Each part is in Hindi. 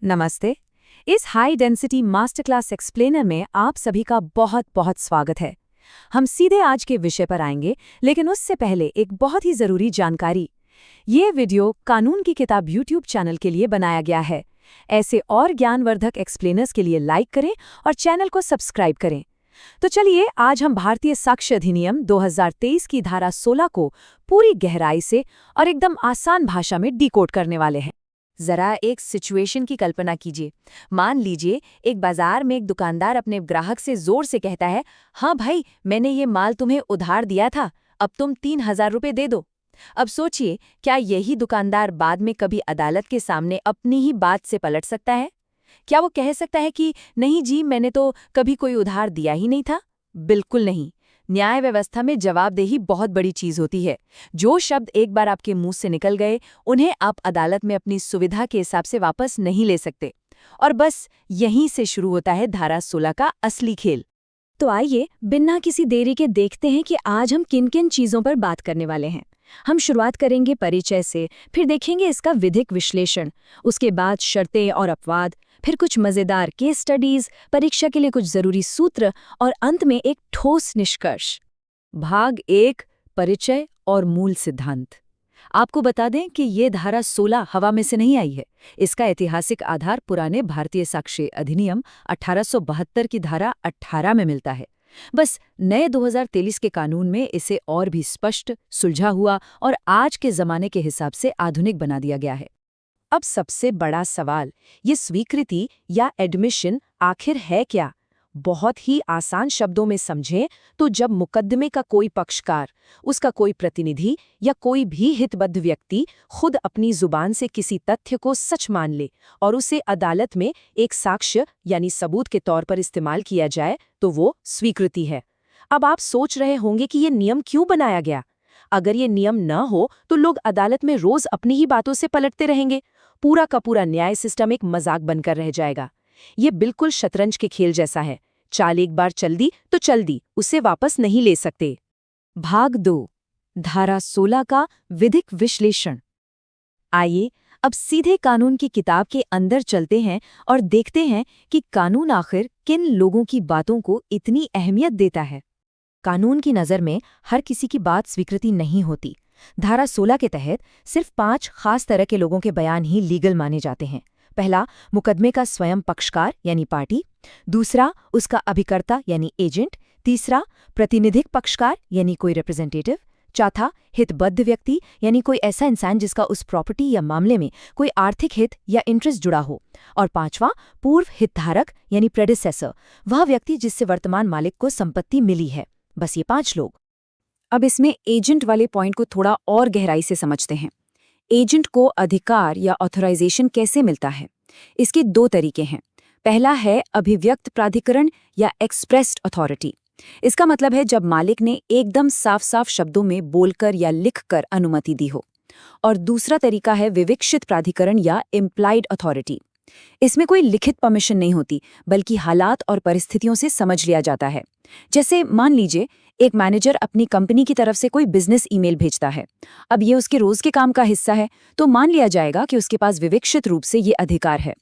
नमस्ते। इस high density master class explainer में आप सभी का बहुत बहुत स्वागत है। हम सीधे आज के विषय पर आएंगे, लेकिन उससे पहले एक बहुत ही जरूरी जानकारी। ये वीडियो कानून की किताब यूट्यूब चैनल के लिए बनाया गया है। ऐसे और ज्ञानवर्धक एक्सप्लेनर्स के लिए लाइक करें और चैनल को सब्सक्राइब करें। तो चलिए, आज हम भारतीय साक्ष्य अधिनियम 2023 की धारा 16 को पूरी गहराई से और एकदम आसान भाषा में डिकोड करने वाले हैं। जरा एक सिचुएशन की कल्पना कीजिए। मान लीजिए एक बाजार में एक दुकानदार अपने ग्राहक से जोर से कहता है, हाँ भाई, मैंने ये माल तुम्हें उधार दिया था, अब तुम 3,000 रुपये दे दो। अब सोचिए, क्या यही दुकानदार बाद में कभी अदालत के सामने अपनी ही बात से पलट सकता है? क्या वो कह सकता है कि नहीं जी, मैंने तो कभी कोई उधार दिया ही नहीं था? बिल्कुल नहीं। न्याय व्यवस्था में जवाबदेही बहुत बड़ी चीज होती है। जो शब्द एक बार आपके मुंह से निकल गए, उन्हें आप अदालत में अपनी सुविधा के हिसाब से वापस नहीं ले सकते। और बस यहीं से शुरू होता है धारा 16 का असली खेल। तो आइए, बिना किसी देरी के देखते हैं कि आज हम किन किन चीजों पर बात करने वाले हैं। हम शुरुआत करेंगे परिचय से, फिर देखेंगे इसका विधिक विश्लेषण, उसके बाद शर्तें और अपवाद, फिर कुछ मजेदार केस स्टडीज, परीक्षा के लिए कुछ जरूरी सूत्र और अंत में एक ठोस निष्कर्ष। भाग 1, परिचय और मूल सिद्धांत। आपको बता दें कि ये धारा 16 हवा में से नहीं आई है। इसका ऐतिहासिक आधार पुराने भारतीय साक्ष्य अधिनियम 1872 की धारा 18 में मिलता है। बस नए 2023 के कानून में इसे और भी स्पष्ट, सुलझा हुआ और आज के जमाने के हिसाब से आधुनिक बना दिया गया है। अब सबसे बड़ा सवाल, ये स्वीकृति या एडमिशन आखिर है क्या? बहुत ही आसान शब्दों में समझें तो जब मुकदमे का कोई पक्षकार, उसका कोई प्रतिनिधि या कोई भी हितबद्ध व्यक्ति खुद अपनी जुबान से किसी तथ्य को सच मान ले और उसे अदालत में एक साक्ष्य यानी सबूत के तौर पर इस्तेमाल किया जाए, तो वो स्वीकृति है। अब आप सोच रहे होंगे कि ये नियम क्यों बनाया गया? अगर ये नियम न हो तो लोग अदालत में रोज अपनी ही बातों से पलटते रहेंगे। पूरा का पूरा न्याय सिस्टम एक मजाक बनकर रह जाएगा। ये बिल्कुल शतरंज के खेल जैसा है। चाल एक बार चल दी तो चल दी, उसे वापस नहीं ले सकते। भाग 2, धारा 16 का विधिक विश्लेषण। आइए अब सीधे कानून की किताब के अंदर चलते हैं और देखते हैं कि कानून आखिर किन लोगों की बातों को इतनी अहमियत देता है। कानून की नज़र में हर किसी की बात स्वीकृति नहीं होती। धारा 16 के तहत सिर्फ 5 खास तरह के लोगों के बयान ही लीगल माने जाते हैं। पहला, मुकदमे का स्वयं पक्षकार यानी पार्टी। दूसरा, उसका अभिकर्ता यानी एजेंट। तीसरा, प्रतिनिधिक पक्षकार यानी कोई रिप्रेजेंटेटिव। चौथा, हितबद्ध व्यक्ति यानी कोई ऐसा इंसान जिसका उस प्रॉपर्टी या मामले में कोई आर्थिक हित या इंटरेस्ट जुड़ा हो। और पांचवा, पूर्व हितधारक यानी प्रेडिसेसर, वह व्यक्ति जिससे वर्तमान मालिक को संपत्ति मिली है। बस ये 5 लोग। अब इसमें एजेंट वाले पॉइंट को थोड़ा और गहराई से समझते हैं। एजेंट को अधिकार या ऑथराइजेशन कैसे मिलता है? इसके 2 तरीके हैं। पहला है अभिव्यक्त प्राधिकरण या एक्सप्रेस्ड अथॉरिटी। इसका मतलब है जब मालिक ने एकदम साफ साफ शब्दों में बोलकर या लिखकर अनुमति दी हो। और दूसरा तरीका है विवक्षित प्राधिकरण या इम्प्लाइड अथॉरिटी। इसमें कोई लिखित परमिशन नहीं होती, बल्कि हालात और परिस्थितियों से समझ लिया जाता है। जैसे मान लीजिए एक मैनेजर अपनी कंपनी की तरफ से कोई बिजनेस ईमेल भेजता है। अब ये उसके रोज के काम का हिस्सा है, तो मान लिया जाएगा कि उसके पास विवक्षित रूप से ये अधिकार है।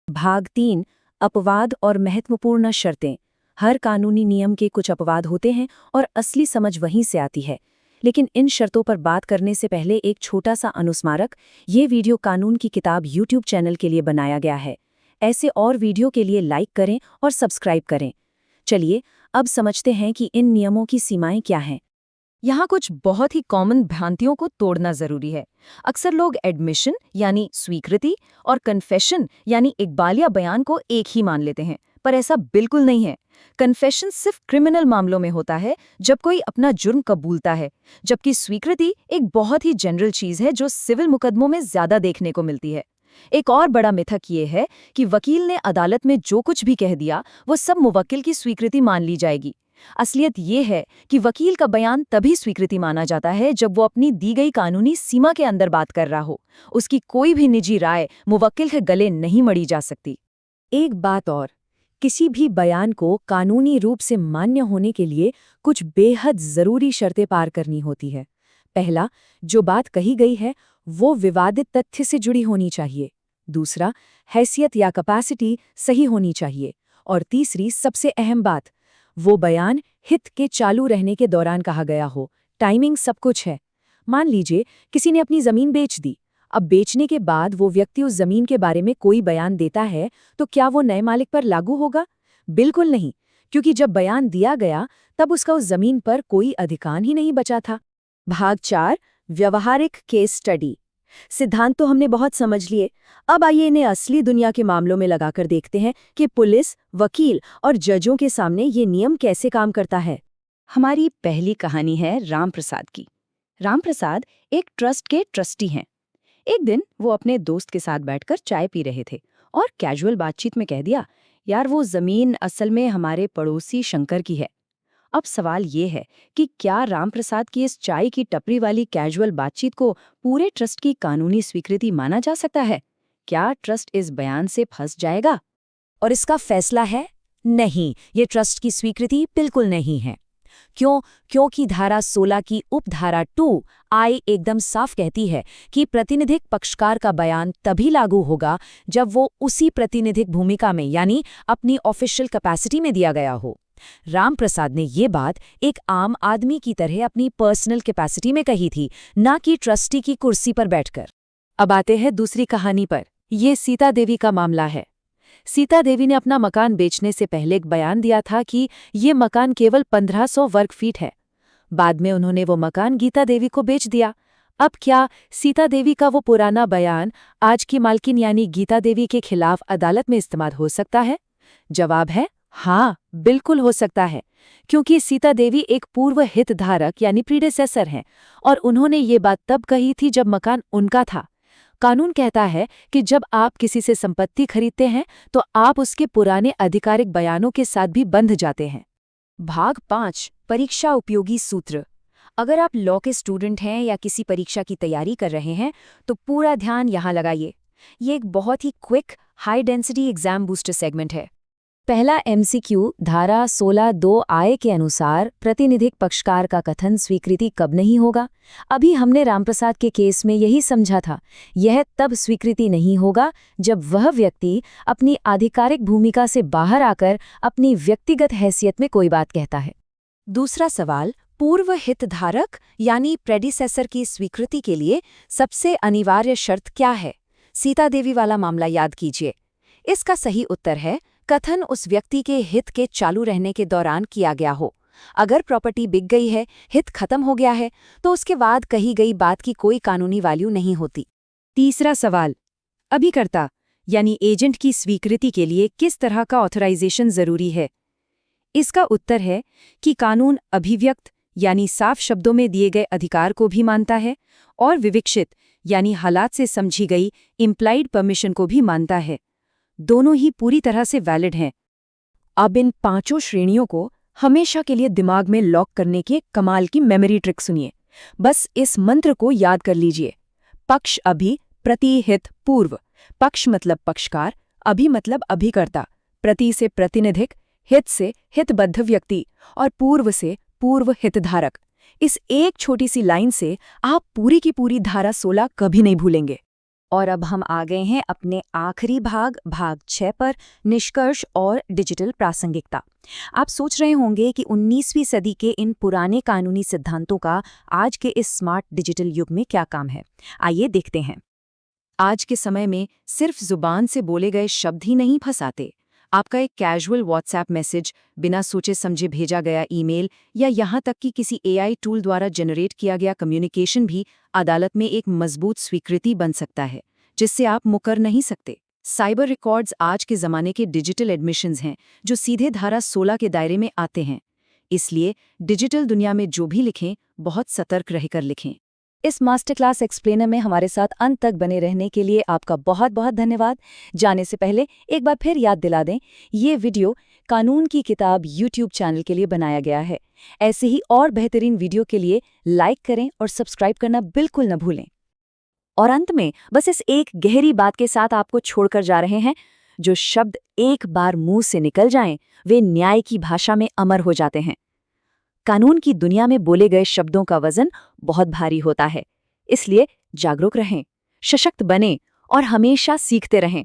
भाग 3, अपवाद और महत्वपूर्ण शर्तें। हर कानूनी नियम के कुछ अपवाद होते हैं और असली समझ वहीं से आती है। लेकिन इन शर्तों पर बात करने से पहले एक छोटा सा अनुस्मारक। ये वीडियो कानून की किताब यूट्यूब चैनल के लिए बनाया गया है। ऐसे और वीडियो के लिए लाइक करें और सब्सक्राइब करें। चलिए अब समझते हैं कि इन नियमों की सीमाएं क्या हैं। यहाँ कुछ बहुत ही कॉमन भ्रांतियों को तोड़ना जरूरी है। अक्सर लोग एडमिशन यानी स्वीकृति और कन्फेशन यानी इकबालिया बयान को एक ही मान लेते हैं, पर ऐसा बिल्कुल नहीं है। कन्फेशन सिर्फ क्रिमिनल मामलों में होता है, जब कोई अपना जुर्म कबूलता है, जबकि स्वीकृति एक बहुत ही जनरल चीज है जो सिविल मुकदमों में ज्यादा देखने को मिलती है। एक और बड़ा मिथक ये है कि वकील ने अदालत में जो कुछ भी कह दिया वो सब मुवक्किल की स्वीकृति मान ली जाएगी। असलियत ये है कि वकील का बयान तभी स्वीकृति माना जाता है जब वो अपनी दी गई कानूनी सीमा के अंदर बात कर रहा हो। उसकी कोई भी निजी राय मुवक्किल के गले नहीं मढ़ी जा सकती। एक बात और, किसी भी बयान को कानूनी रूप से मान्य होने के लिए कुछ बेहद जरूरी शर्तें पार करनी होती है। पहला, जो बात कही गई है वो विवादित तथ्य से जुड़ी होनी चाहिए। दूसरा, हैसियत या कैपेसिटी सही होनी चाहिए। और तीसरी सबसे अहम बात, वो बयान हित के चालू रहने के दौरान कहा गया हो। टाइमिंग सब कुछ है। मान लीजिए किसी ने अपनी जमीन बेच दी। अब बेचने के बाद वो व्यक्ति उस जमीन के बारे में कोई बयान देता है तो क्या वो नए मालिक पर लागू होगा? बिल्कुल नहीं, क्योंकि जब बयान दिया गया तब उसका उस जमीन पर कोई अधिकार ही नहीं बचा था। भाग 4, व्यवहारिक केस स्टडी। सिद्धांत तो हमने बहुत समझ लिए, अब आइए इन्हें असली दुनिया के मामलों में लगाकर देखते हैं कि पुलिस, वकील और जजों के सामने ये नियम कैसे काम करता है। हमारी पहली कहानी है राम प्रसाद की। राम प्रसाद एक ट्रस्ट के ट्रस्टी हैं। एक दिन वो अपने दोस्त के साथ बैठकर चाय पी रहे थे और कैजुअल बातचीत में कह दिया, यार वो जमीन असल में हमारे पड़ोसी शंकर की है। अब सवाल ये है कि क्या राम प्रसाद की इस चाय की टपरी वाली कैजुअल बातचीत को पूरे ट्रस्ट की कानूनी स्वीकृति माना जा सकता है? क्या ट्रस्ट इस बयान से फंस जाएगा? और इसका फैसला है नहीं, ये ट्रस्ट की स्वीकृति बिल्कुल नहीं है। क्यों? क्योंकि धारा 16 की उपधारा 2I एकदम साफ कहती है कि प्रतिनिधिक पक्षकार का बयान तभी लागू होगा जब वो उसी प्रतिनिधिक भूमिका में यानी अपनी ऑफिशियल कैपेसिटी में दिया गया हो। राम प्रसाद ने ये बात एक आम आदमी की तरह अपनी पर्सनल कैपेसिटी में कही थी, ना कि ट्रस्टी की कुर्सी पर बैठकर। अब आते हैं दूसरी कहानी पर। ये सीता देवी का मामला है। सीता देवी ने अपना मकान बेचने से पहले एक बयान दिया था कि ये मकान केवल 1500 वर्ग फीट है। बाद में उन्होंने वो मकान गीता देवी को बेच दिया। अब क्या सीता देवी का वो पुराना बयान आज की मालकिन यानी गीता देवी के खिलाफ अदालत में इस्तेमाल हो सकता है? जवाब है हाँ, बिल्कुल हो सकता है, क्योंकि सीता देवी एक पूर्व हितधारक यानी प्रीडेसेसर हैं और उन्होंने ये बात तब कही थी जब मकान उनका था। कानून कहता है कि जब आप किसी से संपत्ति खरीदते हैं तो आप उसके पुराने आधिकारिक बयानों के साथ भी बंध जाते हैं। भाग 5, परीक्षा उपयोगी सूत्र। अगर आप लॉ के स्टूडेंट हैं या किसी परीक्षा की तैयारी कर रहे हैं तो पूरा ध्यान यहाँ लगाइए। ये एक बहुत ही quick, high density exam booster segment है। पहला MCQ धारा 16(2)I के अनुसार प्रतिनिधिक पक्षकार का कथन स्वीकृति कब नहीं होगा? अभी हमने रामप्रसाद के केस में यही समझा था। यह तब स्वीकृति नहीं होगा जब वह व्यक्ति अपनी आधिकारिक भूमिका से बाहर आकर अपनी व्यक्तिगत हैसियत में कोई बात कहता है। दूसरा सवाल, पूर्व हितधारक यानी प्रेडिसेसर की स्वीकृति के लिए सबसे अनिवार्य शर्त क्या है? सीता देवी वाला मामला याद कीजिए। इसका सही उत्तर है कथन उस व्यक्ति के हित के चालू रहने के दौरान किया गया हो। अगर प्रॉपर्टी बिक गई है, हित खत्म हो गया है, तो उसके बाद कही गई बात की कोई कानूनी वैल्यू नहीं होती। तीसरा सवाल, अभिकर्ता यानी एजेंट की स्वीकृति के लिए किस तरह का ऑथराइजेशन जरूरी है? इसका उत्तर है कि कानून अभिव्यक्त यानी साफ शब्दों में दिए गए अधिकार को भी मानता है और विविक्षित यानी हालात से समझी गई इम्प्लाइड परमिशन को भी मानता है। दोनों ही पूरी तरह से वैलिड हैं। अब इन 5 श्रेणियों को हमेशा के लिए दिमाग में लॉक करने की कमाल की मेमोरी ट्रिक सुनिए। बस इस मंत्र को याद कर लीजिए। पक्ष अभि, प्रति हित पूर्व। पक्ष मतलब पक्षकार, अभि मतलब अभिकर्ता, प्रति से प्रतिनिधिक, हित से हितबद्ध व्यक्ति और पूर्व से पूर्व हितधारक। इस एक छोटी सी लाइन से आप पूरी की पूरी धारा 16 कभी नहीं भूलेंगे। और अब हम आ गए हैं अपने आखिरी भाग 6 पर, निष्कर्ष और डिजिटल प्रासंगिकता। आप सोच रहे होंगे कि 19वीं सदी के इन पुराने कानूनी सिद्धांतों का आज के इस स्मार्ट डिजिटल युग में क्या काम है। आइए देखते हैं। आज के समय में सिर्फ जुबान से बोले गए शब्द ही नहीं फंसाते। आपका एक कैजुअल व्हाट्सएप मैसेज, बिना सोचे समझे भेजा गया ईमेल या यहाँ तक कि किसी AI टूल द्वारा जनरेट किया गया कम्युनिकेशन भी अदालत में एक मजबूत स्वीकृति बन सकता है, जिससे आप मुकर नहीं सकते। साइबर रिकॉर्ड्स आज के ज़माने के डिजिटल एडमिशंस हैं, जो सीधे धारा 16 के दायरे में आते हैं। इसलिए डिजिटल दुनिया में जो भी लिखें, बहुत सतर्क रहकर लिखें। इस मास्टर क्लास एक्सप्लेनर में हमारे साथ अंत तक बने रहने के लिए आपका बहुत बहुत धन्यवाद। जाने से पहले एक बार फिर याद दिला दें, ये वीडियो कानून की किताब YouTube चैनल के लिए बनाया गया है। ऐसे ही और बेहतरीन वीडियो के लिए लाइक करें और सब्सक्राइब करना बिल्कुल न भूलें। और अंत में बस इस एक गहरी बात के साथ आपको छोड़कर जा रहे हैं, जो शब्द एक बार मुंह से निकल जाएं, वे न्याय की भाषा में अमर हो जाते हैं। कानून की दुनिया में बोले गए शब्दों का वजन बहुत भारी होता है, इसलिए जागरूक रहें, सशक्त बनें और हमेशा सीखते रहें।